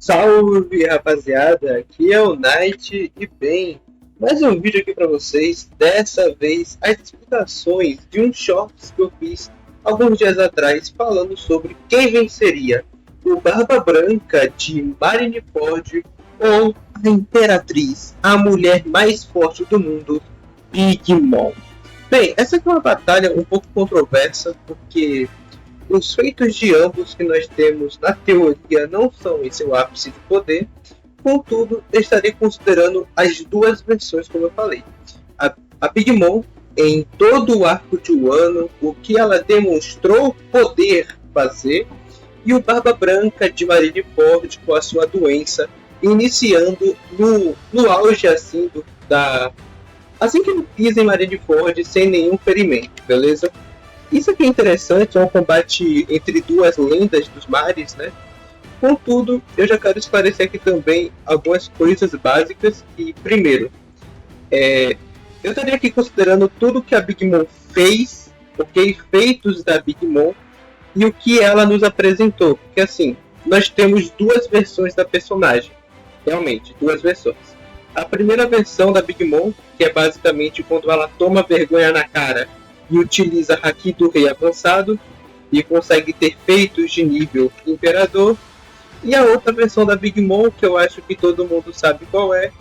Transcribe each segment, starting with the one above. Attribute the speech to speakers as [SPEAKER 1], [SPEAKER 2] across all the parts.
[SPEAKER 1] Salve, rapaziada, aqui é o Knight e bem, mais um vídeo aqui para vocês, dessa vez as explicações de um shorts que eu fiz alguns dias atrás falando sobre quem venceria, o Barba Branca de Marineford ou a Imperatriz, a mulher mais forte do mundo, Big Mom. Bem, essa aqui é uma batalha um pouco controversa, porque os feitos de ambos que nós temos na teoria não são em seu ápice de poder, contudo, eu estarei considerando as duas versões, como eu falei. A Big Mom, em todo o arco de Wano, o que ela demonstrou poder fazer, e o Barba Branca de Marineford com a sua doença, iniciando no auge assim assim que ele pisa em Marineford sem nenhum ferimento, beleza? Isso aqui é interessante, é um combate entre duas lendas dos mares, né? Contudo, eu já quero esclarecer aqui também algumas coisas básicas. E, primeiro, eu estaria aqui considerando tudo que a Big Mom fez, ok? Feitos da Big Mom e o que ela nos apresentou. Porque, assim, nós temos duas versões da personagem. Realmente, duas versões. A primeira versão da Big Mom, que é basicamente quando ela toma vergonha na cara e utiliza Haki do Rei Avançado e consegue ter feitos de nível Imperador. E a outra versão da Big Mom, que eu acho que todo mundo sabe qual é,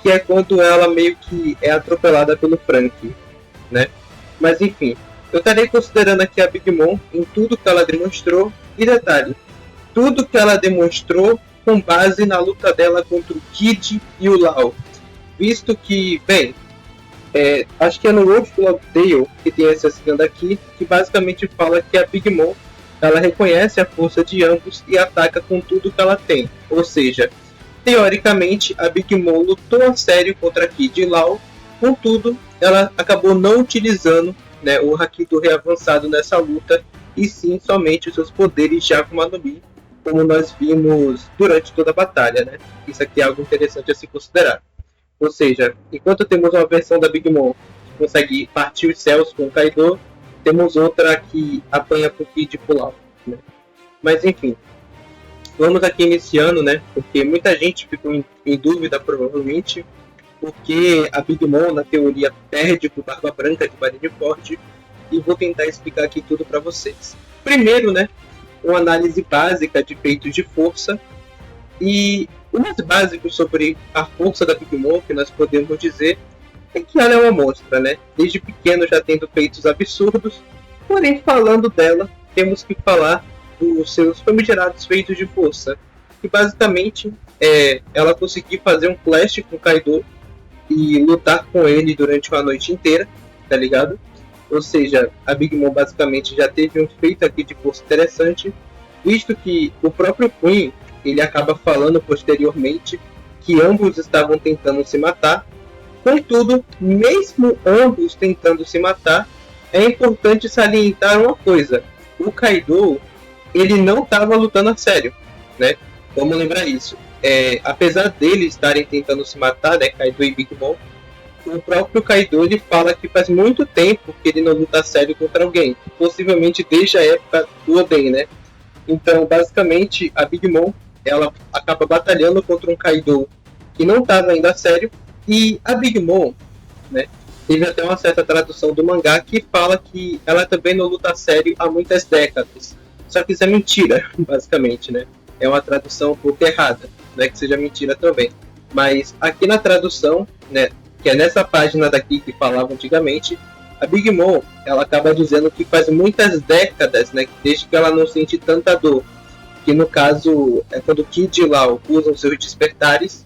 [SPEAKER 1] que é quando ela meio que é atropelada pelo Frank, né? Mas enfim, eu estarei considerando aqui a Big Mom em tudo que ela demonstrou. E detalhe, tudo que ela demonstrou com base na luta dela contra o Kid e o Lau. Visto que, bem, acho que é no Road to Love Tale que tem essa cena aqui, que basicamente fala que a Big Mom ela reconhece a força de ambos e ataca com tudo que ela tem. Ou seja, teoricamente a Big Mom lutou a sério contra a Kid e Lau, contudo ela acabou não utilizando, né, o Haki do Rei Avançado nessa luta, e sim somente os seus poderes de Akuma no Mi, como nós vimos durante toda a batalha, né? Isso aqui é algo interessante a se considerar. Ou seja, enquanto temos uma versão da Big Mom que consegue partir os céus com o Kaido, temos outra que apanha pro Kid pular, né? Mas enfim, vamos aqui iniciando, né? Porque muita gente ficou em dúvida, provavelmente, porque a Big Mom, na teoria, perde pro Barba Branca de Marineford, e vou tentar explicar aqui tudo para vocês. Primeiro, né? Uma análise básica de feitos de força. E o mais básico sobre a força da Big Mom que nós podemos dizer é que ela é uma monstra, né? Desde pequeno já tendo feitos absurdos, porém falando dela, temos que falar dos seus famigerados feitos de força, que basicamente é ela conseguir fazer um flash com Kaido e lutar com ele durante uma noite inteira, tá ligado? Ou seja, a Big Mom basicamente já teve um feito aqui de força interessante, visto que o próprio Queen ele acaba falando posteriormente que ambos estavam tentando se matar. Contudo, mesmo ambos tentando se matar, é importante salientar uma coisa: o Kaido ele não estava lutando a sério, né? Vamos lembrar isso. Apesar deles estarem tentando se matar, né, Kaido e Big Mom, o próprio Kaido ele fala que faz muito tempo que ele não luta a sério contra alguém, possivelmente desde a época do Oden, né? Então, basicamente, a Big Mom ela acaba batalhando contra um Kaido que não estava ainda a sério, e a Big Mom, né, teve até uma certa tradução do mangá que fala que ela também não luta a sério há muitas décadas. Só que isso é mentira, basicamente, né? É uma tradução um pouco errada, não é que seja mentira também. Mas aqui na tradução, né, que é nessa página daqui que falava antigamente, a Big Mom ela acaba dizendo que faz muitas décadas, né, desde que ela não sente tanta dor, que no caso é quando Kid e Lau usam seus despertares,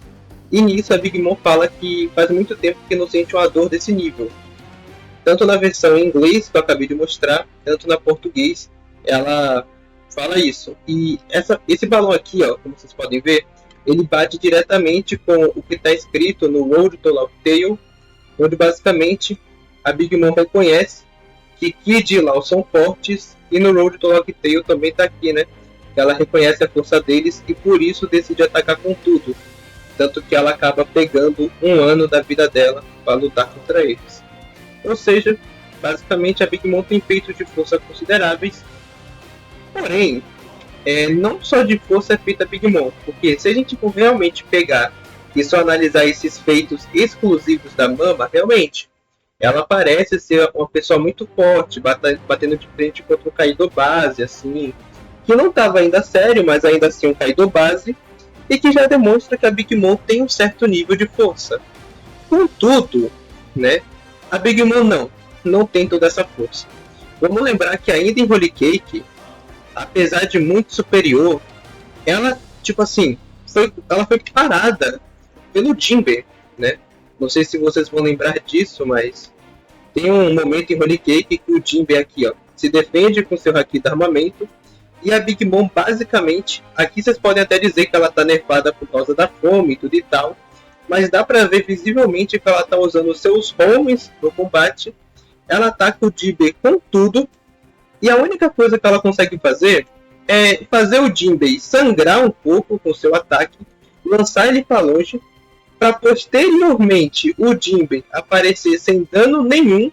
[SPEAKER 1] e nisso a Big Mom fala que faz muito tempo que não sente uma dor desse nível. Tanto na versão em inglês que eu acabei de mostrar, tanto na português, ela fala isso. E esse balão aqui, ó, como vocês podem ver, ele bate diretamente com o que está escrito no Road to Love Tale, onde basicamente a Big Mom reconhece que Kid e Lau são fortes, e no Road to Love Tale também está aqui, né? Ela reconhece a força deles e por isso decide atacar com tudo. Tanto que ela acaba pegando um ano da vida dela para lutar contra eles. Ou seja, basicamente a Big Mom tem feitos de força consideráveis. Porém, não só de força é feita a Big Mom, porque se a gente for realmente pegar e só analisar esses feitos exclusivos da Mama, realmente, ela parece ser uma pessoa muito forte, batendo de frente contra o Kaido Base, assim, que não estava ainda sério, mas ainda assim um Kaido Base, e que já demonstra que a Big Mom tem um certo nível de força. Contudo, né, a Big Mom não tem toda essa força. Vamos lembrar que ainda em Holy Cake, apesar de muito superior, ela, tipo assim, ela foi parada pelo Jinbe, né? Não sei se vocês vão lembrar disso, mas tem um momento em Holy Cake que o Jinbe aqui, ó, se defende com seu haki de armamento, e a Big Mom, basicamente, aqui vocês podem até dizer que ela tá nerfada por causa da fome e tudo e tal, mas dá pra ver visivelmente que ela tá usando os seus homes no combate, ela ataca o Jinbe com tudo, e a única coisa que ela consegue fazer é fazer o Jinbe sangrar um pouco com seu ataque, lançar ele para longe, para posteriormente o Jinbe aparecer sem dano nenhum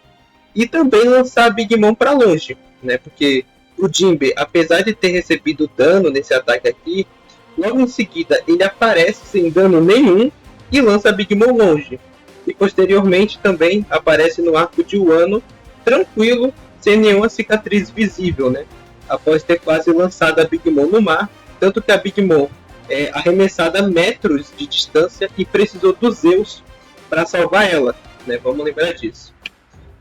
[SPEAKER 1] e também lançar a Big Mom para longe, né? Porque o Jinbe, apesar de ter recebido dano nesse ataque aqui, logo em seguida ele aparece sem dano nenhum e lança a Big Mom longe. E posteriormente também aparece no arco de Wano, tranquilo, sem nenhuma cicatriz visível, né? Após ter quase lançado a Big Mom no mar, tanto que a Big Mom é arremessada a metros de distância e precisou dos Zeus para salvar ela, né? Vamos lembrar disso.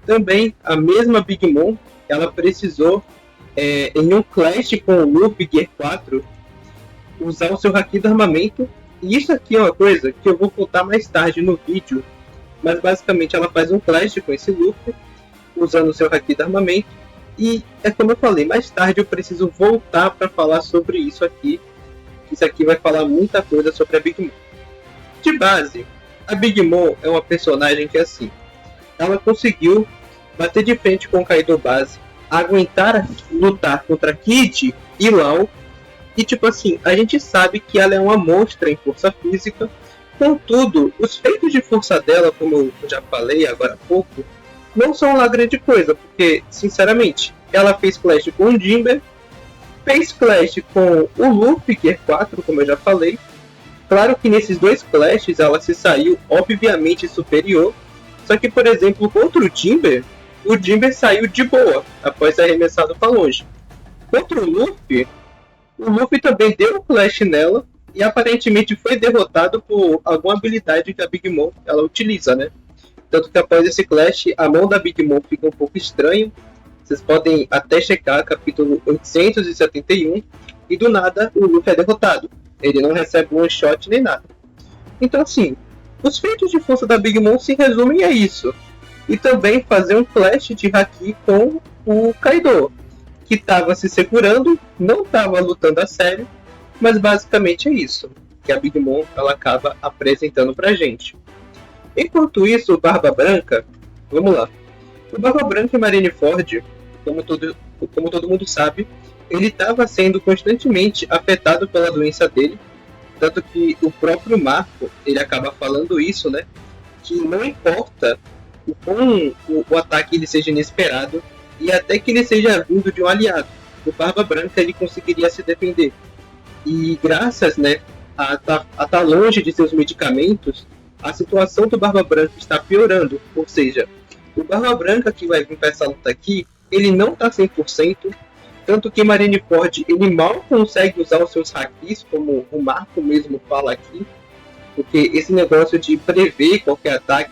[SPEAKER 1] Também a mesma Big Mom, ela precisou em um clash com o Luffy Gear 4 usar o seu haki do armamento, e isso aqui é uma coisa que eu vou contar mais tarde no vídeo, mas basicamente ela faz um clash com esse Luffy usando o seu haki de armamento, e é como eu falei, mais tarde eu preciso voltar para falar sobre isso aqui. Isso aqui vai falar muita coisa sobre a Big Mom. De base, a Big Mom é uma personagem que, assim, ela conseguiu bater de frente com o Kaido Base, aguentar lutar contra Kid e Lau, e tipo assim, a gente sabe que ela é uma monstra em força física. Contudo, os feitos de força dela, como eu já falei agora há pouco, não são lá grande coisa, porque, sinceramente, ela fez clash com o Jinbe, fez clash com o Luffy Gear 4, como eu já falei. Claro que nesses dois clashes ela se saiu obviamente superior, só que, por exemplo, contra o Jinbe saiu de boa, após ser arremessado para longe. Contra o Luffy também deu um clash nela, e aparentemente foi derrotado por alguma habilidade que a Big Mom ela utiliza, né? Tanto que após esse clash, a mão da Big Mom fica um pouco estranha. Vocês podem até checar capítulo 871, e do nada o Luffy é derrotado. Ele não recebe um one shot nem nada. Então assim, os feitos de força da Big Mom se resumem a isso. E também fazer um clash de haki com o Kaido, que estava se segurando, não estava lutando a sério, mas basicamente é isso que a Big Mom ela acaba apresentando pra gente. Enquanto isso, o Barba Branca, vamos lá. O Barba Branca em Marineford, como todo mundo sabe, ele estava sendo constantemente afetado pela doença dele, tanto que o próprio Marco, ele acaba falando isso, né? Que não importa o quão o ataque ele seja inesperado, e até que ele seja vindo de um aliado, o Barba Branca ele conseguiria se defender. E graças, né, a estar longe de seus medicamentos, a situação do Barba Branca está piorando. Ou seja, o Barba Branca que vai vir para essa luta aqui, ele não está 100%, tanto que Marineford ele mal consegue usar os seus hakis, como o Marco mesmo fala aqui, porque esse negócio de prever qualquer ataque,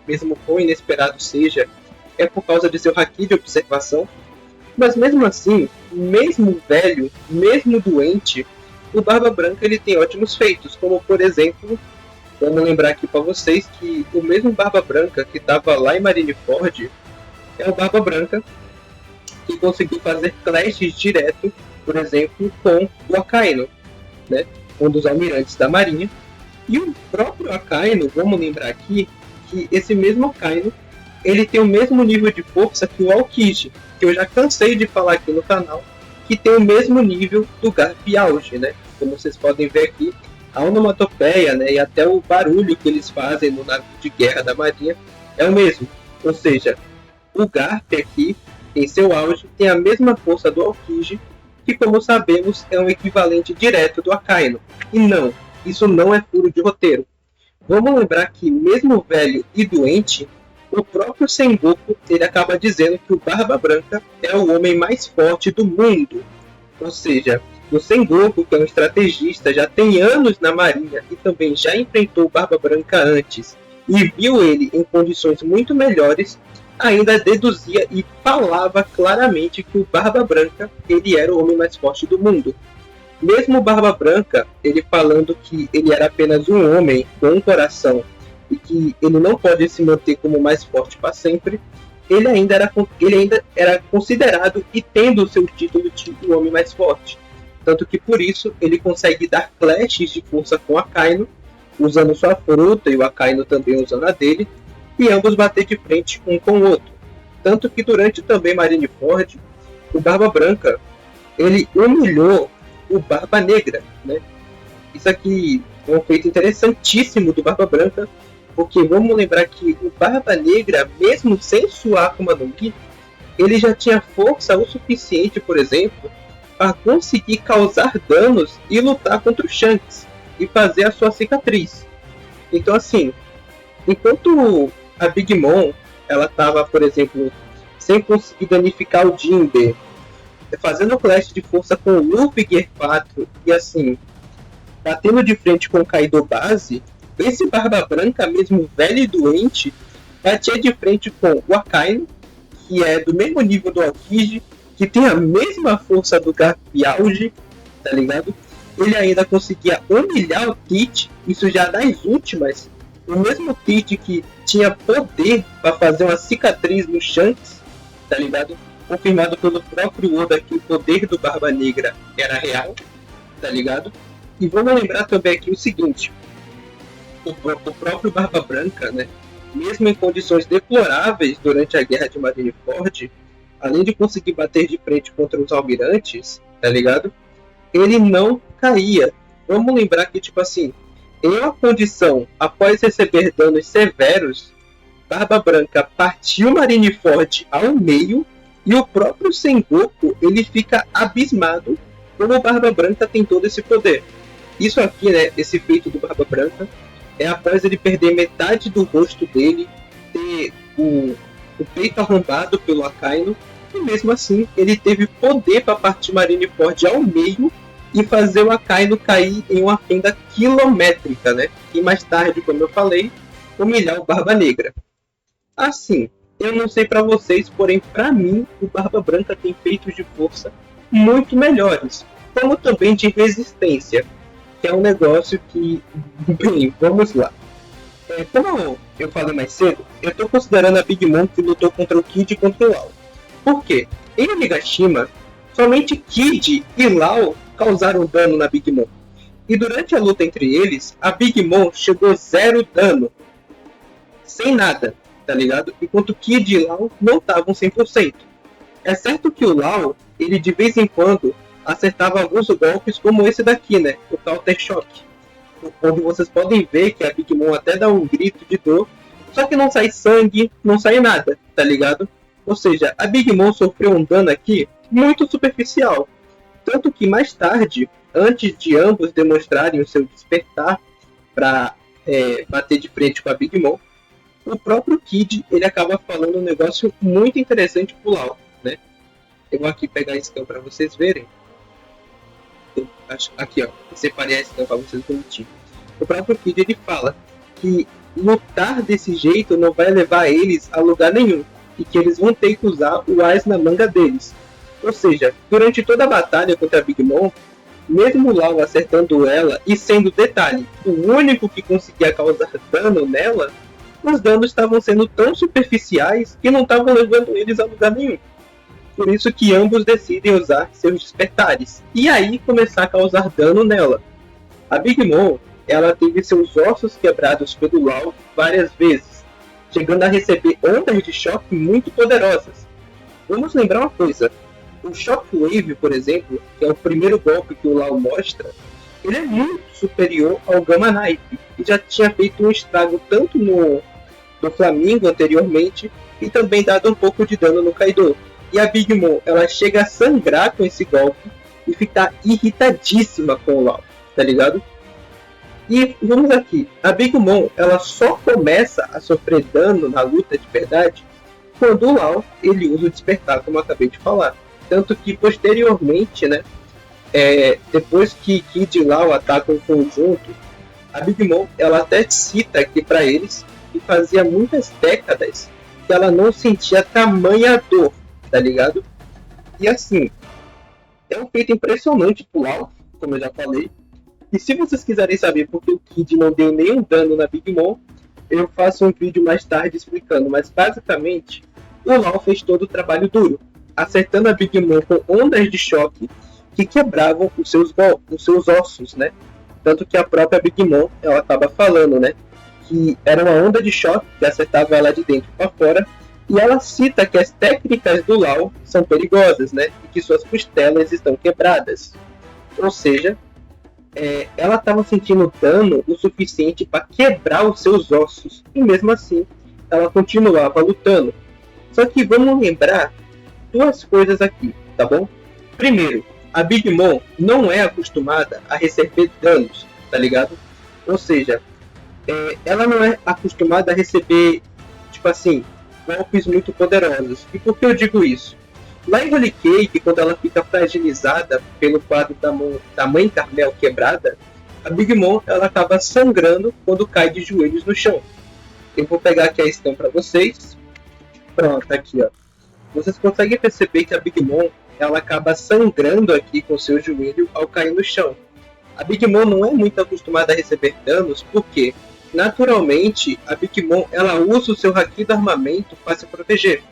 [SPEAKER 1] mesmo quão inesperado seja, é por causa de seu haki de observação. Mas mesmo assim, mesmo velho, mesmo doente, o Barba Branca ele tem ótimos feitos, como por exemplo, vamos lembrar aqui para vocês que o mesmo Barba Branca que estava lá em Marineford é o Barba Branca que conseguiu fazer clashes direto, por exemplo, com o Akainu, né, um dos almirantes da Marinha. E o próprio Akainu, vamos lembrar aqui, que esse mesmo Akainu, ele tem o mesmo nível de força que o Aokiji, que eu já cansei de falar aqui no canal, que tem o mesmo nível do Garp Auge, né? Como vocês podem ver aqui, a onomatopeia, né, e até o barulho que eles fazem no navio de guerra da Marinha é o mesmo. Ou seja, o Garp aqui, em seu auge, tem a mesma força do Aokiji, que, como sabemos, é um equivalente direto do Akainu. E não, isso não é furo de roteiro. Vamos lembrar que, mesmo velho e doente, o próprio Sengoku ele acaba dizendo que o Barba Branca é o homem mais forte do mundo. Ou seja, o Sengoku, que é um estrategista, já tem anos na marinha e também já enfrentou o Barba Branca antes e viu ele em condições muito melhores, ainda deduzia e falava claramente que o Barba Branca ele era o homem mais forte do mundo. Mesmo o Barba Branca, ele falando que ele era apenas um homem com um coração e que ele não pode se manter como mais forte para sempre, ele ainda era considerado e tendo o seu título de o homem mais forte. Tanto que por isso ele consegue dar clashes de força com o Akainu, usando sua fruta e o Akainu também usando a dele, e ambos bater de frente um com o outro. Tanto que durante também Marineford, o Barba Branca ele humilhou o Barba Negra, né? Isso aqui é um feito interessantíssimo do Barba Branca, porque vamos lembrar que o Barba Negra, mesmo sem sua Akuma no Mi, ele já tinha força o suficiente, por exemplo, para conseguir causar danos e lutar contra o Shanks e fazer a sua cicatriz. Então, assim, enquanto a Big Mom ela estava, por exemplo, sem conseguir danificar o Jinbe, fazendo clash de força com o Luffy Gear 4 e assim, batendo de frente com o Kaido base, esse Barba Branca, mesmo velho e doente, batia de frente com o Akainu, que é do mesmo nível do Aokiji, que tem a mesma força do Garp Auge, tá ligado? Ele ainda conseguia humilhar o Tite, isso já das últimas, o mesmo Tite que tinha poder para fazer uma cicatriz no Shanks, tá ligado? Confirmado pelo próprio Oda que o poder do Barba Negra era real, tá ligado? E vamos lembrar também aqui o seguinte, o próprio Barba Branca, né, mesmo em condições deploráveis durante a Guerra de Marineford, além de conseguir bater de frente contra os almirantes, tá ligado? Ele não caía. Vamos lembrar que, tipo assim, em uma condição após receber danos severos, Barba Branca partiu Marineford ao meio e o próprio Sengoku ele fica abismado como o Barba Branca tem todo esse poder. Isso aqui, né, esse feito do Barba Branca, é após ele perder metade do rosto dele, ter o peito arrombado pelo Akainu, e mesmo assim ele teve poder para partir Marineford ao meio e fazer o Akainu cair em uma fenda quilométrica, né? E mais tarde, como eu falei, humilhar o Barba Negra. Assim, eu não sei para vocês, porém para mim o Barba Branca tem feitos de força muito melhores, como também de resistência, que é um negócio que, bem, vamos lá. Como eu falei mais cedo, eu estou considerando a Big Mom que lutou contra o Kid e contra o Lau. Por quê? Em Onigashima, somente Kid e Lau causaram dano na Big Mom. E durante a luta entre eles, a Big Mom chegou 0 dano. Sem nada, tá ligado? Enquanto Kid e Lau não estavam 100%. É certo que o Lau, ele de vez em quando acertava alguns golpes como esse daqui, né? O Counter Shock. Onde vocês podem ver que a Big Mom até dá um grito de dor, só que não sai sangue, não sai nada, tá ligado? Ou seja, a Big Mom sofreu um dano aqui muito superficial. Tanto que mais tarde, antes de ambos demonstrarem o seu despertar para bater de frente com a Big Mom, o próprio Kid ele acaba falando um negócio muito interessante pro Lau, né? Eu vou aqui pegar a scan para vocês verem. Aqui, ó, eu separei a scan para vocês bonitinho. O próprio Kid ele fala que lutar desse jeito não vai levar eles a lugar nenhum e que eles vão ter que usar o Ais na manga deles. Ou seja, durante toda a batalha contra a Big Mom, mesmo o Lau acertando ela e sendo, detalhe, o único que conseguia causar dano nela, os danos estavam sendo tão superficiais que não estavam levando eles a lugar nenhum. Por isso que ambos decidem usar seus despertares e aí começar a causar dano nela. A Big Mom, ela teve seus ossos quebrados pelo Lau várias vezes, chegando a receber ondas de choque muito poderosas. Vamos lembrar uma coisa, o Shockwave, por exemplo, que é o primeiro golpe que o Lau mostra, ele é muito superior ao Gamma Knife, que já tinha feito um estrago tanto no Flamingo anteriormente, e também dado um pouco de dano no Kaido. E a Big Mom, ela chega a sangrar com esse golpe, e ficar irritadíssima com o Law, tá ligado? E vamos aqui, a Big Mom, ela só começa a sofrer dano na luta de verdade quando o Law, ele usa o despertar, como eu acabei de falar. Tanto que posteriormente, né, depois que Kid e Law atacam o conjunto, a Big Mom, ela até cita aqui para eles que fazia muitas décadas que ela não sentia tamanha dor, tá ligado? E assim, é um feito impressionante pro Law, como eu já falei. E se vocês quiserem saber por que o Kid não deu nenhum dano na Big Mom, eu faço um vídeo mais tarde explicando. Mas basicamente, o Law fez todo o trabalho duro, acertando a Big Mom com ondas de choque que quebravam os seus ossos, né? Tanto que a própria Big Mom, ela acaba falando, né? Que era uma onda de choque que acertava ela de dentro para fora. E ela cita que as técnicas do Law são perigosas, né? E que suas costelas estão quebradas. Ou seja, ela estava sentindo dano o suficiente para quebrar os seus ossos. E mesmo assim, ela continuava lutando. Só que vamos lembrar duas coisas aqui, tá bom? Primeiro, a Big Mom não é acostumada a receber danos, tá ligado? Ou seja, ela não é acostumada a receber, tipo assim, golpes muito poderosos. E por que eu digo isso? Lá em Holy Cake, quando ela fica fragilizada pelo quadro da Mãe Carmel quebrada, a Big Mom, ela acaba sangrando quando cai de joelhos no chão. Eu vou pegar aqui a scan para vocês. Pronto, aqui ó. Vocês conseguem perceber que a Big Mom, ela acaba sangrando aqui com seu joelho ao cair no chão. A Big Mom não é muito acostumada a receber danos, porque naturalmente a Big Mom, ela usa o seu haki do armamento para se proteger.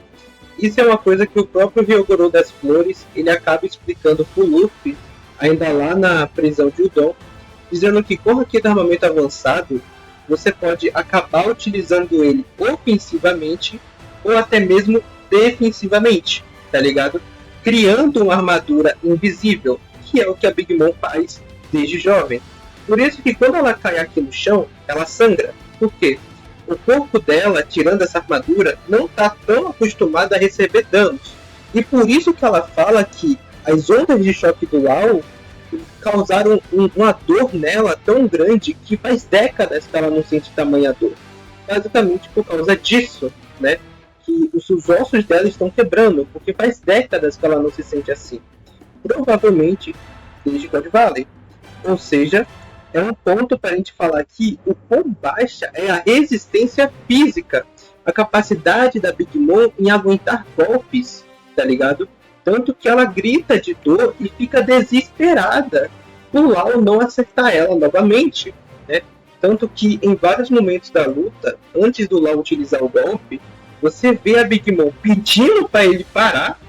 [SPEAKER 1] Isso é uma coisa que o próprio Ryogoro das Flores, ele acaba explicando pro Luffy, ainda lá na prisão de Udon, dizendo que com o haki do armamento avançado, você pode acabar utilizando ele ofensivamente ou até mesmo defensivamente, tá ligado? Criando uma armadura invisível, que é o que a Big Mom faz desde jovem. Por isso que quando ela cai aqui no chão, ela sangra. Por quê? O corpo dela, tirando essa armadura, não está tão acostumado a receber danos. E por isso que ela fala que as ondas de choque do Law causaram uma dor nela tão grande que faz décadas que ela não sente tamanha dor. Basicamente por causa disso, né? Que os ossos dela estão quebrando, porque faz décadas que ela não se sente assim. Provavelmente desde God Valley. Ou seja, é um ponto para a gente falar que o quão baixa é a resistência física, a capacidade da Big Mom em aguentar golpes, tá ligado? Tanto que ela grita de dor e fica desesperada por Law não acertar ela novamente, né? Tanto que em vários momentos da luta, antes do Law utilizar o golpe, você vê a Big Mom pedindo para ele parar,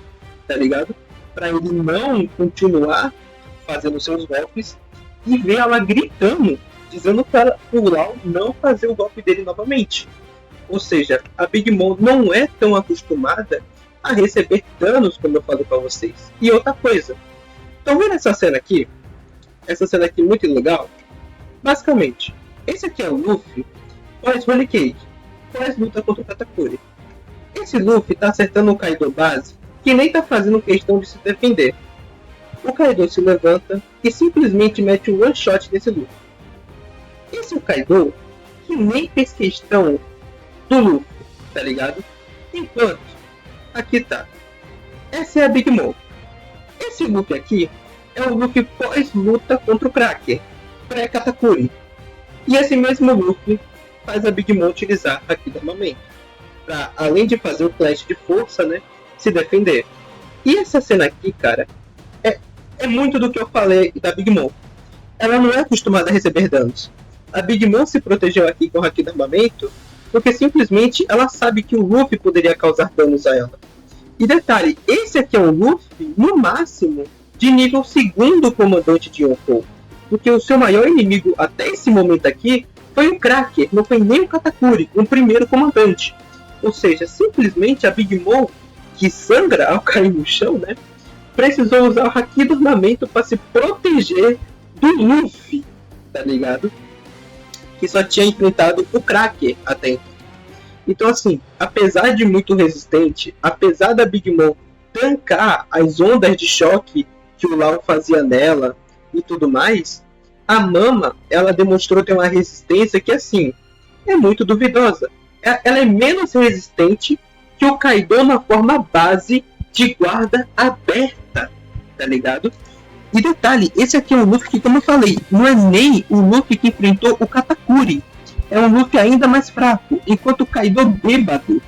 [SPEAKER 1] tá ligado? Para ele não continuar fazendo seus golpes, e vê ela gritando, dizendo para o Law não fazer o golpe dele novamente. Ou seja, a Big Mom não é tão acostumada a receber danos, como eu falei para vocês. E outra coisa, estão vendo essa cena aqui? Essa cena aqui muito legal? Basicamente, esse aqui é o Luffy pós Holy Cake, pós luta contra o Katakuri. Esse Luffy tá acertando o Kaido base, que nem tá fazendo questão de se defender. O Kaido se levanta e simplesmente mete um one shot nesse Luffy. Esse é o Kaido que nem fez questão do Luffy, tá ligado? Enquanto, aqui tá. Essa é a Big Mom. Esse Luffy aqui é o Luffy pós-luta contra o Cracker, pré-Katakuri. E esse mesmo Luffy faz a Big Mom utilizar aqui do armamento, pra, além de fazer o flash de força, né, se defender. E essa cena aqui, cara, é muito do que eu falei da Big Mom. Ela não é acostumada a receber danos. A Big Mom se protegeu aqui com o haki do armamento porque simplesmente ela sabe que o Luffy poderia causar danos a ela. E detalhe, esse aqui é um Luffy, no máximo, de nível 2º comandante de Yonkou. Porque o seu maior inimigo até esse momento aqui foi o Cracker, não foi nem o Katakuri, o primeiro comandante. Ou seja, simplesmente a Big Mom, que sangra ao cair no chão, né, precisou usar o haki do armamento para se proteger do Luffy, tá ligado? Que só tinha enfrentado o Cracker até então. Então assim, apesar de muito resistente, apesar da Big Mom tancar as ondas de choque que o Lau fazia nela e tudo mais, a Mama, ela demonstrou ter uma resistência que, assim, é muito duvidosa. Ela é menos resistente que o Kaido na forma base de guarda aberta, tá ligado? E detalhe, esse aqui é um Luffy que, como eu falei, não é nem o Luffy que enfrentou o Katakuri. É um Luffy ainda mais fraco, enquanto o Kaido bêbado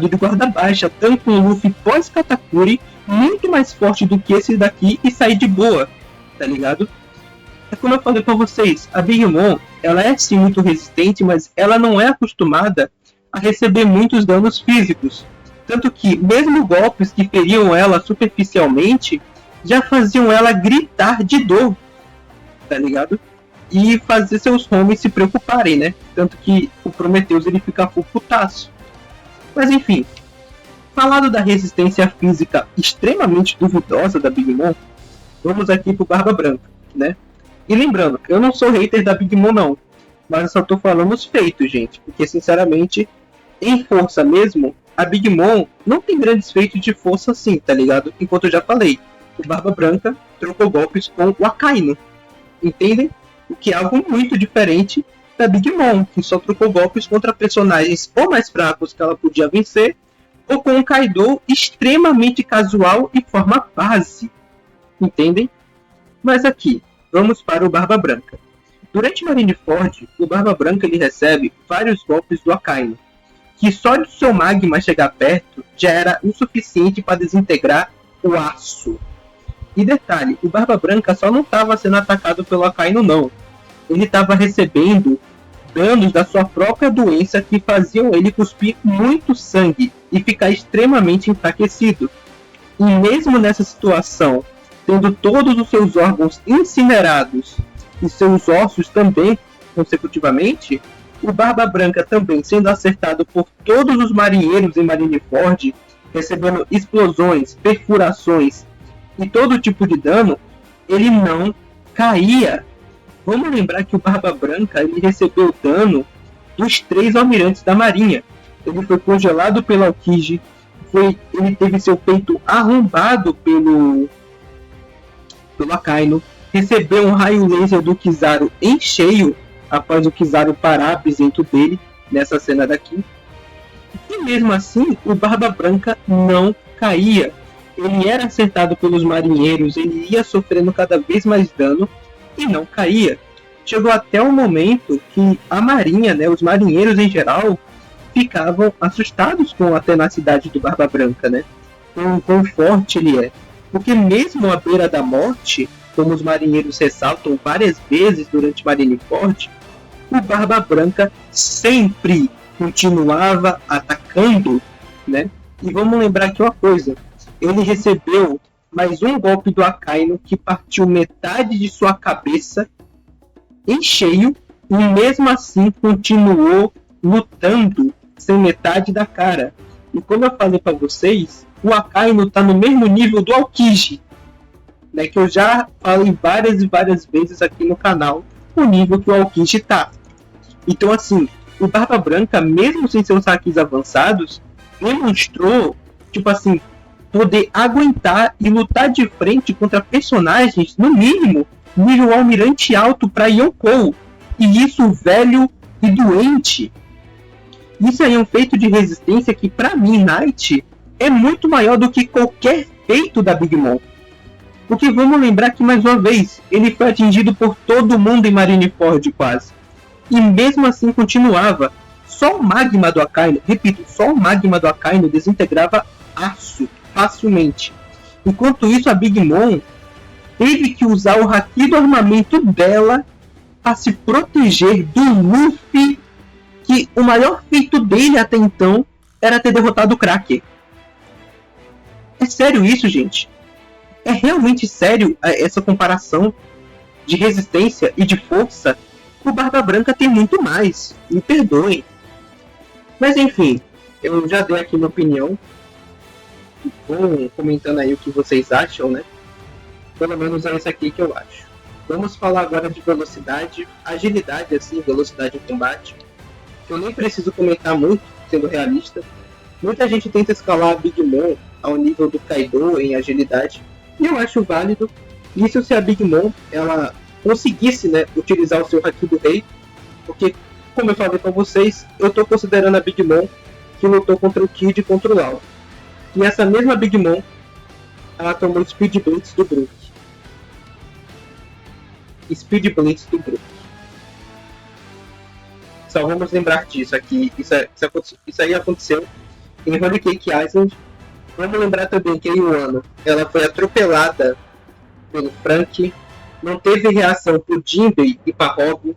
[SPEAKER 1] de guarda baixa, tanto um Luffy pós-Katakuri, muito mais forte do que esse daqui e sair de boa, tá ligado? É como eu falei pra vocês, a Big Mom, ela é sim muito resistente, mas ela não é acostumada a receber muitos danos físicos. Tanto que, mesmo golpes que feriam ela superficialmente, já faziam ela gritar de dor, tá ligado? E fazer seus homens se preocuparem, né? Tanto que o Prometheus ele fica full putaço. Mas enfim, falando da resistência física extremamente duvidosa da Big Mom, vamos aqui pro Barba Branca, né? E lembrando, eu não sou hater da Big Mom não, mas eu só tô falando os feitos, gente, porque sinceramente, em força mesmo, a Big Mom não tem grandes feitos de força assim, tá ligado? Enquanto eu já falei, o Barba Branca trocou golpes com o Akainu, entendem? O que é algo muito diferente da Big Mom, que só trocou golpes contra personagens ou mais fracos que ela podia vencer, ou com um Kaido extremamente casual e forma base, entendem? Mas aqui, vamos para o Barba Branca. Durante Marineford, o Barba Branca ele recebe vários golpes do Akainu, que só de seu magma chegar perto já era o suficiente para desintegrar o aço. E detalhe, o Barba Branca só não estava sendo atacado pelo Akainu não. Ele estava recebendo danos da sua própria doença que faziam ele cuspir muito sangue e ficar extremamente enfraquecido. E mesmo nessa situação, tendo todos os seus órgãos incinerados e seus ossos também consecutivamente, o Barba Branca também sendo acertado por todos os marinheiros em Marineford, recebendo explosões, perfurações e todo tipo de dano, ele não caía. Vamos lembrar que o Barba Branca ele recebeu dano dos 3 almirantes da marinha. Ele foi congelado pelo Aokiji, ele teve seu peito arrombado pelo Akainu, recebeu um raio laser do Kizaru em cheio após o Kizaru parar apresento dele nessa cena daqui. E mesmo assim, o Barba Branca não caía. Ele era acertado pelos marinheiros, ele ia sofrendo cada vez mais dano e não caía. Chegou até um momento que a marinha, né, os marinheiros em geral, ficavam assustados com a tenacidade do Barba Branca, né? Com o quão forte ele é. Porque mesmo à beira da morte, como os marinheiros ressaltam várias vezes durante Marineford, o Barba Branca sempre continuava atacando, né? E vamos lembrar aqui uma coisa, ele recebeu mais um golpe do Akainu que partiu metade de sua cabeça em cheio e mesmo assim continuou lutando sem metade da cara. E como eu falei para vocês, o Akainu está no mesmo nível do Aokiji, né, que eu já falei várias e várias vezes aqui no canal, o nível que o Aokiji está. Então assim, o Barba Branca, mesmo sem seus hakis avançados, demonstrou, tipo assim, poder aguentar e lutar de frente contra personagens, no mínimo, nível almirante alto para Yonkou. E isso velho e doente. Isso aí é um feito de resistência que, para mim, Knight, é muito maior do que qualquer feito da Big Mom. Porque vamos lembrar que, mais uma vez, ele foi atingido por todo mundo em Marineford quase. E mesmo assim continuava. Só o magma do Akainu, repito, só o magma do Akainu desintegrava aço facilmente. Enquanto isso, a Big Mom teve que usar o haki do armamento dela para se proteger do Luffy, que o maior feito dele até então era ter derrotado o Cracker. É sério isso, gente? É realmente sério essa comparação de resistência e de força? O Barba Branca tem muito mais, me perdoem. Mas enfim, eu já dei aqui minha opinião. Vão comentando aí o que vocês acham, né? Pelo menos é isso aqui que eu acho. Vamos falar agora de velocidade, agilidade, assim, velocidade em combate. Eu nem preciso comentar muito, sendo realista. Muita gente tenta escalar a Big Mom ao nível do Kaido em agilidade, E eu acho válido isso se a Big Mom ela conseguisse, né, utilizar o seu Haki do Rei, porque, como eu falei para vocês, eu estou considerando a Big Mom que lutou contra o Kid e contra o Law. E essa mesma Big Mom, ela tomou Speed Blitz do Brook. Speed Blitz do Brook. Só vamos lembrar disso aqui. Isso aí aconteceu em Holy Cake Island. Vamos lembrar também que em um ano ela foi atropelada pelo Frank. Não teve reação pro Jinbei e pra Rob.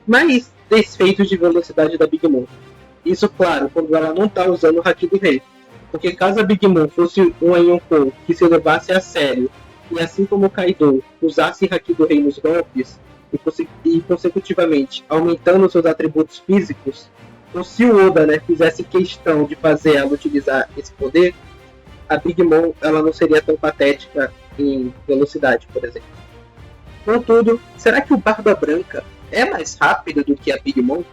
[SPEAKER 1] Mas desfeitos de velocidade da Big Mom. Isso, claro, quando ela não tá usando o Haki do Rei. Porque caso a Big Mom fosse uma Yonkou que se levasse a sério, e assim como o Kaido usasse Haki do Rei nos golpes, e consecutivamente aumentando seus atributos físicos, ou se o Oda, né, fizesse questão de fazer ela utilizar esse poder, a Big Mom ela não seria tão patética em velocidade, por exemplo. Contudo, será que o Barba Branca é mais rápido do que a Big Mom?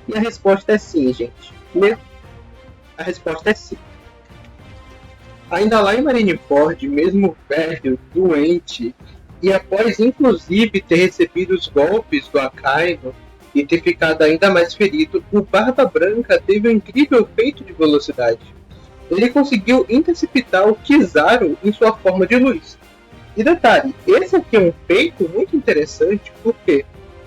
[SPEAKER 1] E a resposta é sim, gente. A resposta é sim. Ainda lá em Marineford, mesmo velho, doente, e após inclusive ter recebido os golpes do Akainu e ter ficado ainda mais ferido, o Barba Branca teve um incrível feito de velocidade. Ele conseguiu interceptar o Kizaru em sua forma de luz. E detalhe, esse aqui é um feito muito interessante porque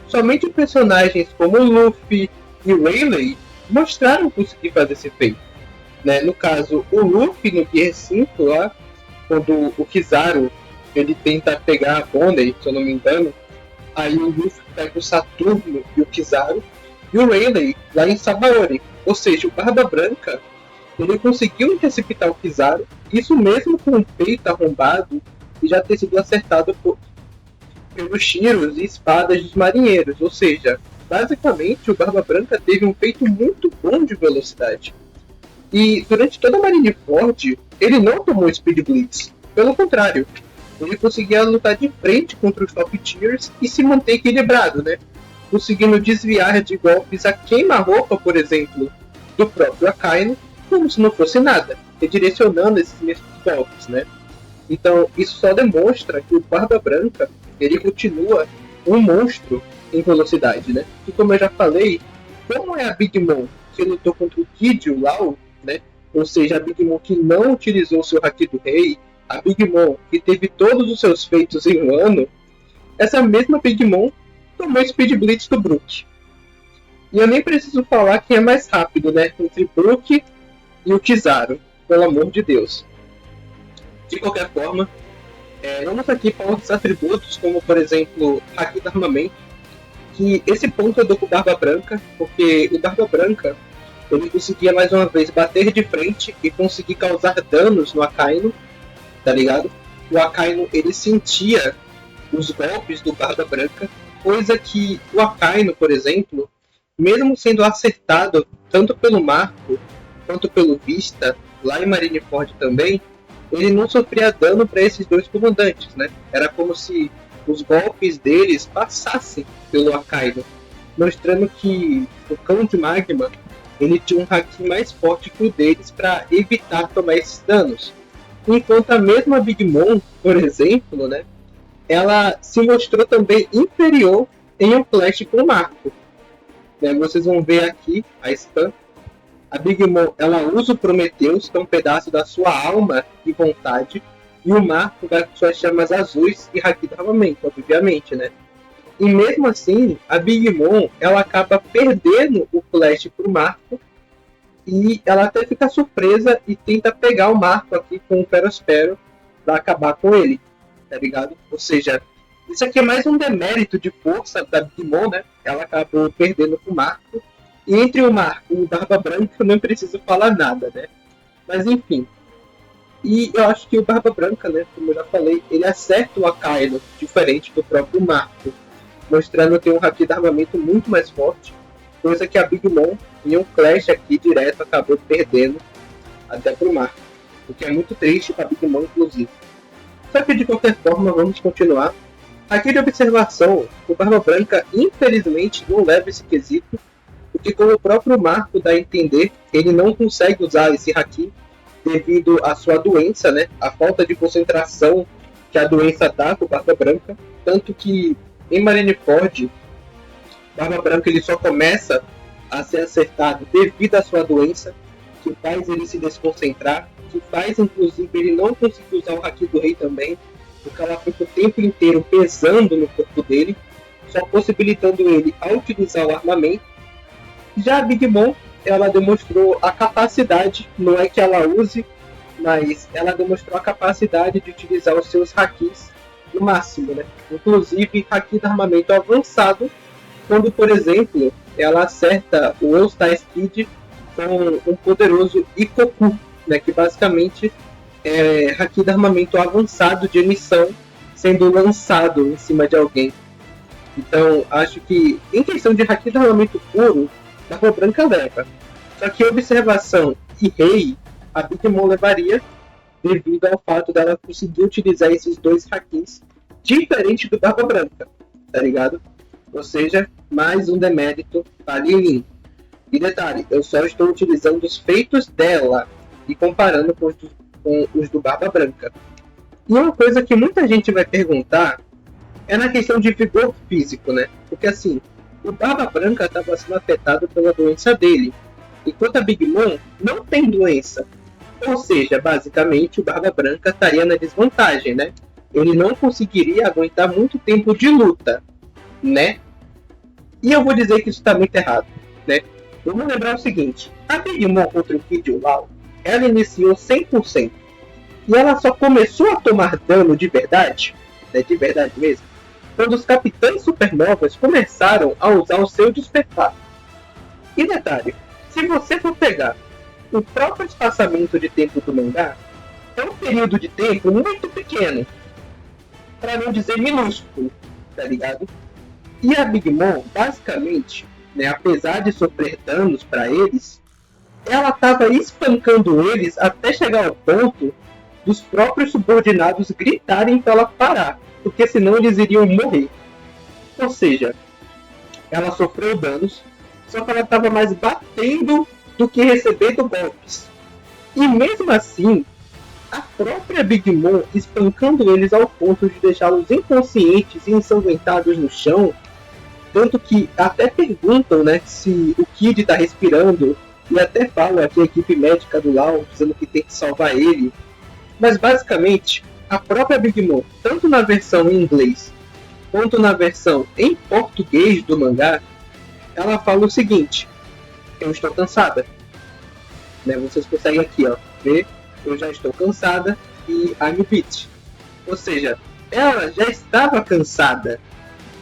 [SPEAKER 1] somente personagens como o Luffy e o Rayleigh mostraram conseguir fazer esse feito. Né? No caso, o Luffy no Gear 5 lá, quando o Kizaru ele tenta pegar a Bonnie, se eu não me engano, aí o Luffy pega o Saturno e o Kizaru, e o Rayleigh lá em Sabaody. Ou seja, o Barba Branca ele conseguiu interceptar o Kizaru, isso mesmo com o peito arrombado e já ter sido acertado pelos tiros e espadas dos marinheiros. Ou seja, basicamente o Barba Branca teve um feito muito bom de velocidade. E durante toda a Marineford, ele não tomou Speed Blitz. Pelo contrário, ele conseguia lutar de frente contra os top tiers e se manter equilibrado, né? Conseguindo desviar de golpes a queima-roupa, por exemplo, do próprio Akainu, como se não fosse nada, redirecionando esses mesmos golpes, né? Então, isso só demonstra que o Barba Branca, ele continua um monstro em velocidade, né? E como eu já falei, como é a Big Mom que lutou contra o Kid e o Law, né? Ou seja, a Big Mom que não utilizou seu Haki do Rei, a Big Mom que teve todos os seus feitos em um ano, essa mesma Big Mom tomou Speed Blitz do Brook. E eu nem preciso falar quem é mais rápido, né? Entre Brook e o Kizaru, pelo amor de Deus. De qualquer forma, vamos aqui para outros atributos, como por exemplo, Haki do Armamento, que esse ponto eu dou com o Barba Branca, porque o Barba Branca ele conseguia mais uma vez bater de frente e conseguir causar danos no Akainu, tá ligado? O Akainu ele sentia os golpes do Barba Branca, coisa que o Akainu, por exemplo, mesmo sendo acertado tanto pelo Marco quanto pelo Vista, lá em Marineford também, ele não sofria dano para esses dois comandantes, né? Era como se os golpes deles passassem pelo Akainu, mostrando que o Cão de Magma ele tinha um haki mais forte que o deles para evitar tomar esses danos. Enquanto a mesma Big Mom, por exemplo, né, ela se mostrou também inferior em um clash com o Marco. Né, vocês vão ver aqui a Stan. A Big Mom ela usa o Prometheus, que é um pedaço da sua alma e vontade, e o Marco vai com suas chamas azuis e haki de armamento, obviamente, né? E mesmo assim, a Big Mom ela acaba perdendo o Flash pro Marco e ela até fica surpresa e tenta pegar o Marco aqui com o Perospero para acabar com ele, tá ligado? Ou seja, isso aqui é mais um demérito de força da Big Mom, né? Ela acabou perdendo pro Marco. E entre o Marco e o Barba Branca eu não preciso falar nada, né? Mas enfim. E eu acho que o Barba Branca, né, como eu já falei, ele acerta o Akainu, diferente do próprio Marco, mostrando que tem um haki de armamento muito mais forte, coisa que a Big Mom, em um clash aqui direto, acabou perdendo até pro Marco, o que é muito triste para a Big Mom, inclusive. Só que de qualquer forma, vamos continuar. Aqui de observação, o Barba Branca, infelizmente, não leva esse quesito, porque como o próprio Marco dá a entender, ele não consegue usar esse haki devido à sua doença, né? A falta de concentração que a doença ataca o Barba Branca, tanto que em Marineford, Barba Branca ele só começa a ser acertado devido à sua doença, que faz ele se desconcentrar, que faz inclusive ele não conseguir usar o Haki do Rei também, porque ela fica o tempo inteiro pesando no corpo dele, só possibilitando ele a utilizar o armamento. Já a Big Mom, ela demonstrou a capacidade, não é que ela use, mas ela demonstrou a capacidade de utilizar os seus Hakis no máximo, né? Inclusive Haki de armamento avançado, quando, por exemplo, ela acerta o All-Star Kid com um poderoso Ikoku, né? Que basicamente é Haki de armamento avançado de emissão sendo lançado em cima de alguém. Então, acho que, em questão de Haki de armamento puro, Barba Branca leva. Só que observação e rei, a Big Mom levaria devido ao fato dela conseguir utilizar esses dois Hakis diferente do Barba Branca, tá ligado? Ou seja, mais um demérito para Lin. E detalhe, eu só estou utilizando os feitos dela e comparando com os do Barba Branca. E uma coisa que muita gente vai perguntar é na questão de vigor físico, né? Porque assim, o Barba Branca estava sendo afetado pela doença dele, enquanto a Big Mom não tem doença. Ou seja, basicamente o Barba Branca estaria na desvantagem, né? Ele não conseguiria aguentar muito tempo de luta, né? E eu vou dizer que isso está muito errado, né? Vamos lembrar o seguinte, a Big Mom contra o Kid Lao, ela iniciou 100%. E ela só começou a tomar dano de verdade, né, de verdade mesmo, quando os Capitães Supernovas começaram a usar o seu despertar. E detalhe, se você for pegar o próprio espaçamento de tempo do mangá, é um período de tempo muito pequeno, para não dizer minúsculo, tá ligado? E a Big Mom, basicamente, né, apesar de sofrer danos para eles, ela estava espancando eles até chegar ao ponto dos próprios subordinados gritarem para ela parar, porque senão eles iriam morrer. Ou seja, ela sofreu danos, só que ela estava mais batendo do que recebendo golpes. E mesmo assim, a própria Big Mom espancando eles ao ponto de deixá-los inconscientes e ensanguentados no chão, tanto que até perguntam, né, se o Kid está respirando, e até falam aqui a equipe médica do Lao dizendo que tem que salvar ele. Mas basicamente, a própria Big Mom, tanto na versão em inglês quanto na versão em português do mangá, ela fala o seguinte: eu estou cansada. Né, vocês conseguem aqui, ó, ver, eu já estou cansada e I'm beat. Ou seja, ela já estava cansada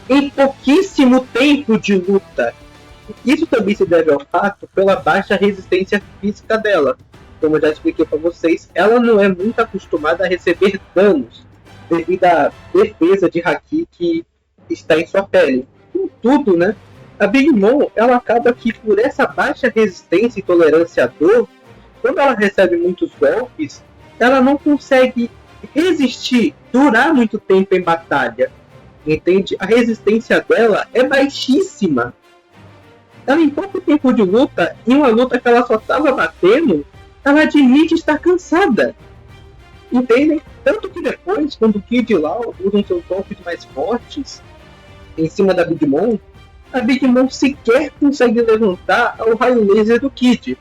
[SPEAKER 1] em pouquíssimo tempo de luta. Isso também se deve ao fato pela baixa resistência física dela. Como eu já expliquei para vocês, ela não é muito acostumada a receber danos devido à defesa de Haki que está em sua pele. Contudo, né, a Big Mom, ela acaba que por essa baixa resistência e tolerância à dor, quando ela recebe muitos golpes, ela não consegue resistir, durar muito tempo em batalha. Entende? A resistência dela é baixíssima. Ela, em pouco tempo de luta, em uma luta que ela só estava batendo, ela admite estar cansada. Entendem? Tanto que depois, quando o Kid Lao usa seus golpes mais fortes em cima da Big Mom, a Big Mom sequer consegue levantar o raio laser do Kid.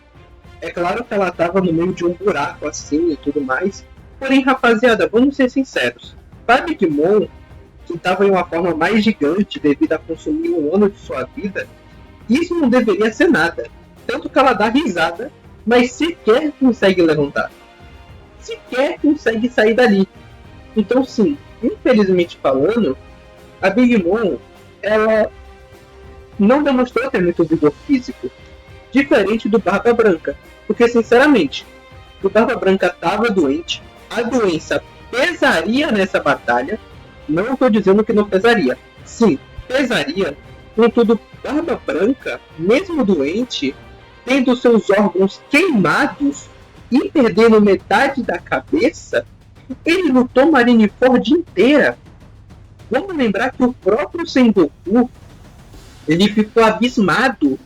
[SPEAKER 1] É claro que ela estava no meio de um buraco assim e tudo mais. Porém, rapaziada, vamos ser sinceros. Para a Big Mom, que estava em uma forma mais gigante devido a consumir um ano de sua vida, isso não deveria ser nada. Tanto que ela dá risada, mas sequer consegue levantar. Sequer consegue sair dali. Então sim, infelizmente falando, a Big Mom, ela não demonstrou ter muito vigor físico. Diferente do Barba Branca. Porque sinceramente, o Barba Branca estava doente, a doença pesaria nessa batalha. Não estou dizendo que não pesaria. Sim, pesaria. Contudo, Barba Branca, mesmo doente, tendo seus órgãos queimados e perdendo metade da cabeça, ele lutou Marineford inteira. Vamos lembrar que o próprio Sengoku, ele ficou abismado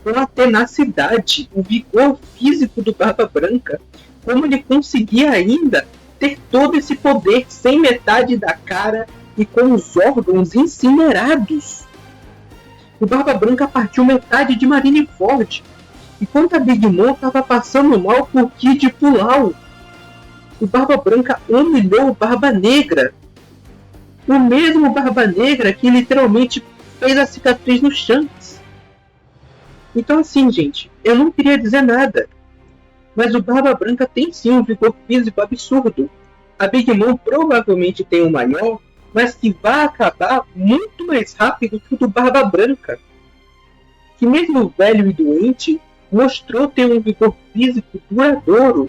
[SPEAKER 1] com a tenacidade, o vigor físico do Barba Branca, como ele conseguia ainda ter todo esse poder sem metade da cara e com os órgãos incinerados. O Barba Branca partiu metade de Marineford, enquanto a Big Mom estava passando mal por Kid Pulau. O Barba Branca humilhou o Barba Negra. O mesmo Barba Negra que literalmente fez a cicatriz no Shanks. Então assim, gente, eu não queria dizer nada, mas o Barba Branca tem sim um vigor físico absurdo. A Big Mom provavelmente tem um maior, mas que vai acabar muito mais rápido que o do Barba Branca, que mesmo velho e doente, mostrou ter um vigor físico duradouro,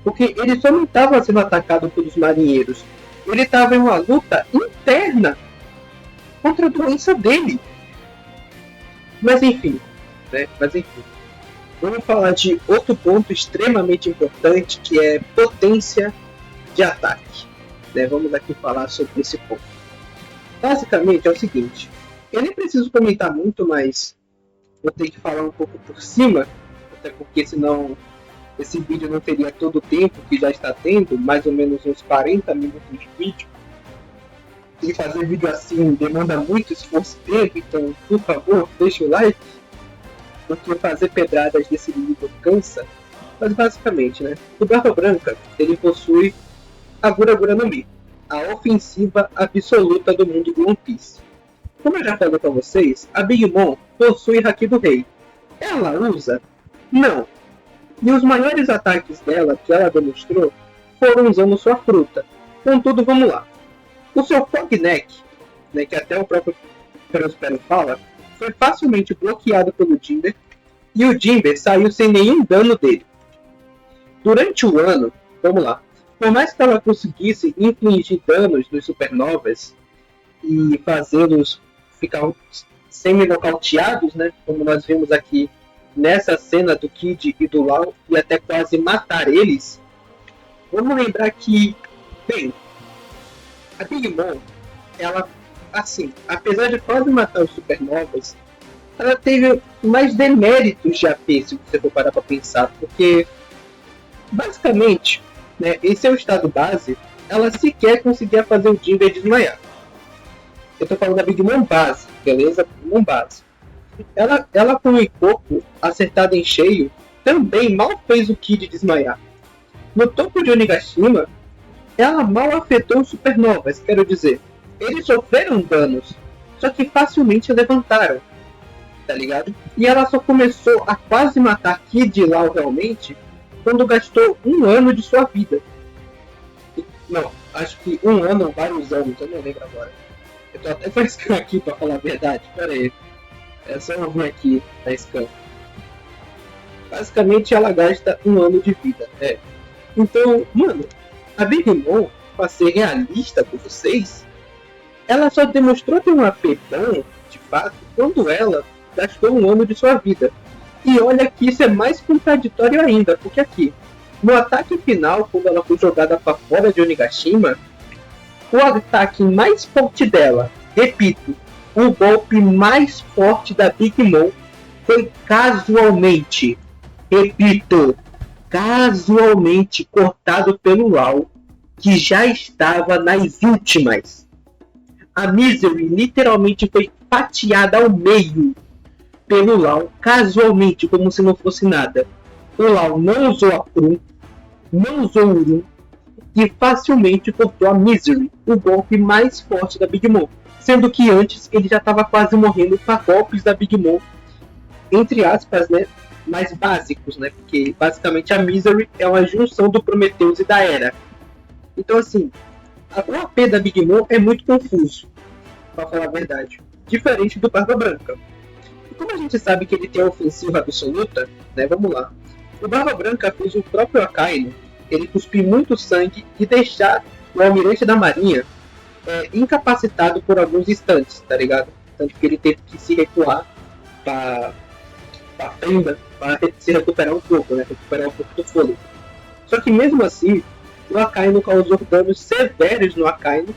[SPEAKER 1] porque ele só não estava sendo atacado pelos marinheiros, ele estava em uma luta interna contra a doença dele. Mas enfim, vamos falar de outro ponto extremamente importante, que é potência de ataque. Vamos aqui falar sobre esse ponto. Basicamente é o seguinte, eu nem preciso comentar muito, mas vou ter que falar um pouco por cima, até porque senão esse vídeo não teria todo o tempo que já está tendo, mais ou menos uns 40 minutos de vídeo. E fazer vídeo assim demanda muito esforço e tempo, então por favor, deixa o like, porque fazer pedradas desse nível cansa. Mas basicamente, o Barba Branca, ele possui a Gura Gura no Mi, a ofensiva absoluta do mundo do One Piece. Como eu já falei para vocês, a Big Mom possui Haki do Rei. Ela usa? Não. E os maiores ataques dela, que ela demonstrou, foram usando sua fruta. Contudo, vamos lá. O seu Fog Neck, que até o próprio Perospero fala, foi facilmente bloqueado pelo Jinber, e o Jinber saiu sem nenhum dano dele. Durante o ano, vamos lá, por mais que ela conseguisse infligir danos nos supernovas e fazê-los ficar semi-nocauteados, como nós vimos aqui nessa cena do Kid e do Law, e até quase matar eles, vamos lembrar que, bem, a Big Mom, ela, assim, apesar de quase matar os supernovas, ela teve mais deméritos de AP, se você for parar para pensar, porque, basicamente, em seu estado base, ela sequer conseguia fazer o Jinber desmaiar. Eu tô falando da Big Mom base, beleza? Big Mom base. Ela com o Ikkoku acertado em cheio, também mal fez o Kid desmaiar. No topo de Onigashima, ela mal afetou os supernovas, quero dizer. Eles sofreram danos, só que facilmente levantaram, tá ligado? E ela só começou a quase matar Kid e Law realmente quando gastou 1 ano de sua vida. Não, acho que 1 ano ou vários anos, eu não lembro agora. Eu tô até com a scan aqui pra falar a verdade, pera aí. É só eu vir aqui na scan. Basicamente ela gasta 1 ano de vida, Então, mano, a Big Mom, pra ser realista com vocês, ela só demonstrou ter um AP bom, de fato, quando ela gastou 1 ano de sua vida. E olha que isso é mais contraditório ainda, porque aqui, no ataque final, quando ela foi jogada para fora de Onigashima, o ataque mais forte dela, repito, o golpe mais forte da Big Mom foi casualmente, repito, casualmente cortado pelo Law, que já estava nas últimas. A Misery literalmente foi fatiada ao meio pelo Law, casualmente, como se não fosse nada. O Law não usou a Prum, não usou o Urum, e facilmente cortou a Misery, o golpe mais forte da Big Mom. Sendo que antes ele já estava quase morrendo com golpes da Big Mom, entre aspas, mais básicos, porque basicamente a Misery é uma junção do Prometheus e da Hera. Então assim, o AP da Big Mom é muito confuso, para falar a verdade, diferente do Barba Branca. E como a gente sabe que ele tem a ofensiva absoluta, vamos lá. O Barba Branca fez o próprio Akainu, ele cuspir muito sangue e deixar o almirante da marinha incapacitado por alguns instantes, tá ligado? Tanto que ele teve que se recuar para fenda, para se recuperar um pouco, recuperar um pouco do fôlego. Só que mesmo assim, o Akainu causou danos severos no Akainu.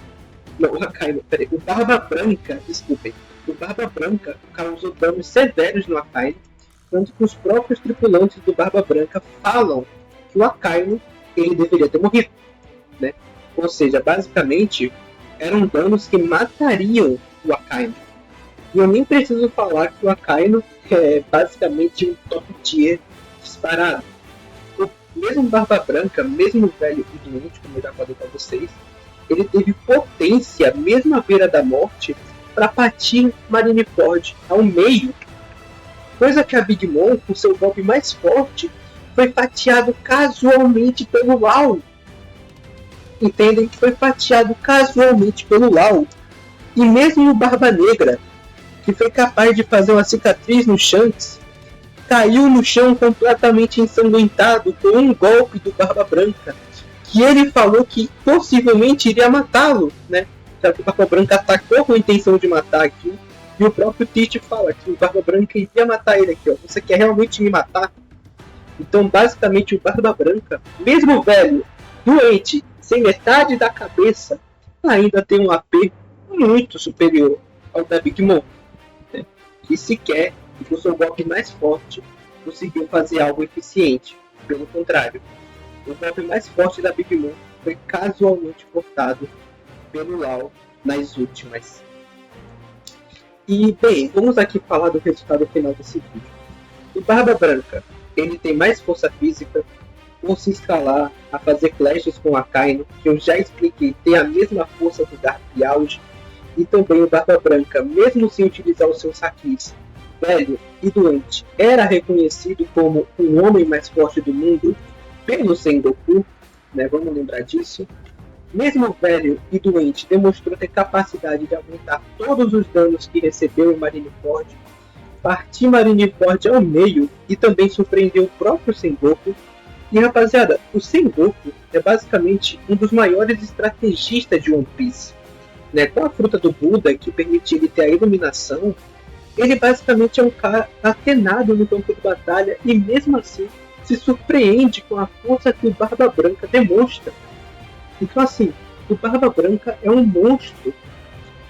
[SPEAKER 1] Não, o Barba Branca, desculpem. O Barba Branca causou danos severos no Akainu, tanto que os próprios tripulantes do Barba Branca falam que o Akainu ele deveria ter morrido. né? Ou seja, basicamente, eram danos que matariam o Akainu. E eu nem preciso falar que o Akainu é basicamente um top tier disparado. O mesmo Barba Branca, mesmo velho e doente, como eu já falei para vocês, ele teve potência, mesmo à beira da morte, para partir Marineford ao meio. Coisa que a Big Mom, com seu golpe mais forte, foi fatiado casualmente pelo Law. Entendem? Foi fatiado casualmente pelo Law. E mesmo o Barba Negra, que foi capaz de fazer uma cicatriz no Shanks, caiu no chão completamente ensanguentado com um golpe do Barba Branca, que ele falou que possivelmente iria matá-lo, né? Já que o Barba Branca atacou com a intenção de matar aqui, e o próprio Tite fala que o Barba Branca iria matar ele aqui, ó. Você quer realmente me matar? Então, basicamente, o Barba Branca, mesmo velho, doente, sem metade da cabeça, ainda tem um AP muito superior ao da Big Mom, né? Que sequer, com o seu golpe mais forte, conseguiu fazer algo eficiente. Pelo contrário, o golpe mais forte da Big Mom foi casualmente cortado pelo Law nas últimas. E, bem, vamos aqui falar do resultado final desse vídeo. O Barba Branca, ele tem mais força física, por se escalar, a fazer clashes com o Akainu, que eu já expliquei, tem a mesma força do Dark Auge, e também o Barba Branca, mesmo sem utilizar os seus hakis, velho e doente, era reconhecido como o homem mais forte do mundo pelo Sengoku, né? Vamos lembrar disso. Mesmo velho e doente, demonstrou ter capacidade de aguentar todos os danos que recebeu em Marineford, partir Marineford ao meio e também surpreendeu o próprio Sengoku. E rapaziada, o Sengoku é basicamente um dos maiores estrategistas de One Piece, né? Com a fruta do Buda, que permite ele ter a iluminação, ele basicamente é um cara atenado no campo de batalha e mesmo assim se surpreende com a força que o Barba Branca demonstra. Então assim, o Barba Branca é um monstro.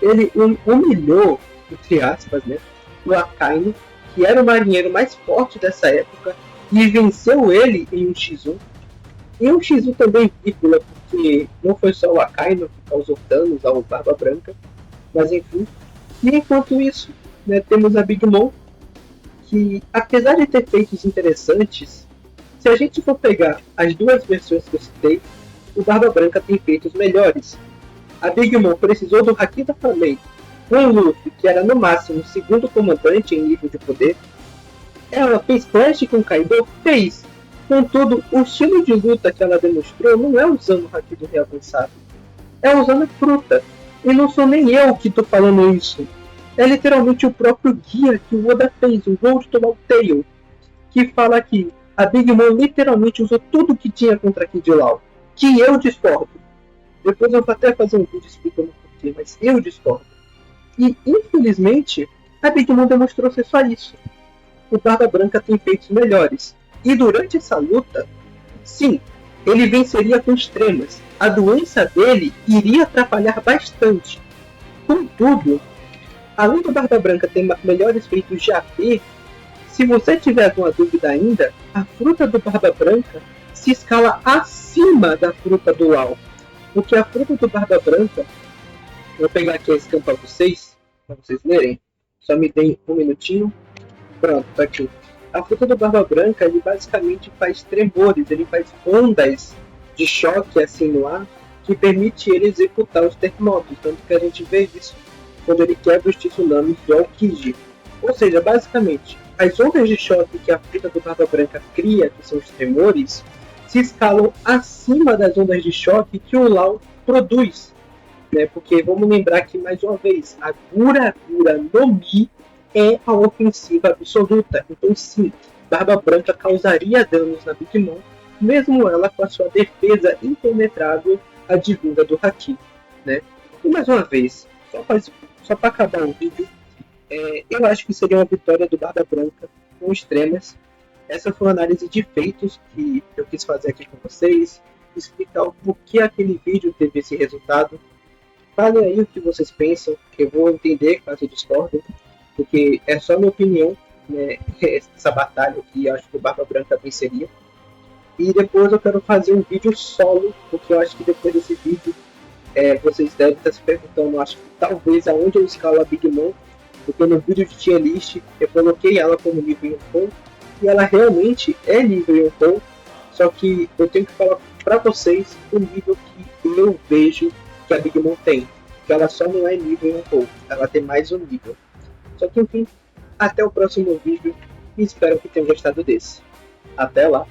[SPEAKER 1] Ele humilhou, entre aspas, né, o Akainu, que era o marinheiro mais forte dessa época, e venceu ele em um X1. E um X1 também, vírgula, porque não foi só o Akainu que causou danos ao Barba Branca, mas enfim. E enquanto isso, né, temos a Big Mom, que apesar de ter feitos interessantes, se a gente for pegar as duas versões que eu citei, o Barba Branca tem feitos melhores. A Big Mom precisou do Haki da Famei com o Luffy, que era no máximo o segundo comandante em nível de poder. Ela fez clash com o Kaido? Fez. Contudo, o estilo de luta que ela demonstrou não é usando o Haki do Rei Avançado, é usando a fruta. E não sou nem eu que estou falando isso. É literalmente o próprio guia que o Oda fez, o Road to Law Tale, que fala que a Big Mom literalmente usou tudo que tinha contra Kid Law. Que eu discordo. Depois eu vou até fazer um vídeo explicando porquê, mas eu discordo. E, infelizmente, a Big Mom demonstrou ser só isso. O Barba Branca tem feitos melhores. E durante essa luta, sim, ele venceria com extremas. A doença dele iria atrapalhar bastante. Contudo, além do Barba Branca ter melhores feitos de AP, se você tiver alguma dúvida ainda, a fruta do Barba Branca se escala acima da fruta do Law. Porque a fruta do Barba Branca, vou pegar aqui a scan para vocês lerem. Só me deem um minutinho. Pronto, tá aqui. A fruta do Barba Branca, ele basicamente faz tremores, ele faz ondas de choque assim no ar, que permite ele executar os terremotos. Tanto que a gente vê isso quando ele quebra os tsunamis do Aokiji. Ou seja, basicamente, as ondas de choque que a fruta do Barba Branca cria, que são os tremores, se escalam acima das ondas de choque que o Law produz. Né? Porque vamos lembrar que, mais uma vez, a Gura Gura no Mi é a ofensiva absoluta. Então, sim, Barba Branca causaria danos na Big Mom, mesmo ela com a sua defesa impenetrável advinda do Haki. Né? E, mais uma vez, só para acabar o vídeo, eu acho que seria uma vitória do Barba Branca com extremas. Essa foi uma análise de feitos que eu quis fazer aqui com vocês, explicar o porquê aquele vídeo teve esse resultado. Falem aí o que vocês pensam, que eu vou entender caso discordem, porque é só minha opinião, né, essa batalha que eu acho que o Barba Branca venceria. E depois eu quero fazer um vídeo solo, porque eu acho que depois desse vídeo vocês devem estar se perguntando, acho que talvez aonde eu escalo a Big Mom, porque no vídeo de tier list eu coloquei ela como nível Yonkou, e ela realmente é nível Yonkou, só que eu tenho que falar para vocês o nível que eu vejo que a Big Mom tem, que ela só não é nível Yonkou, ela tem mais um nível. Só que enfim, até o próximo vídeo e espero que tenham gostado desse. Até lá!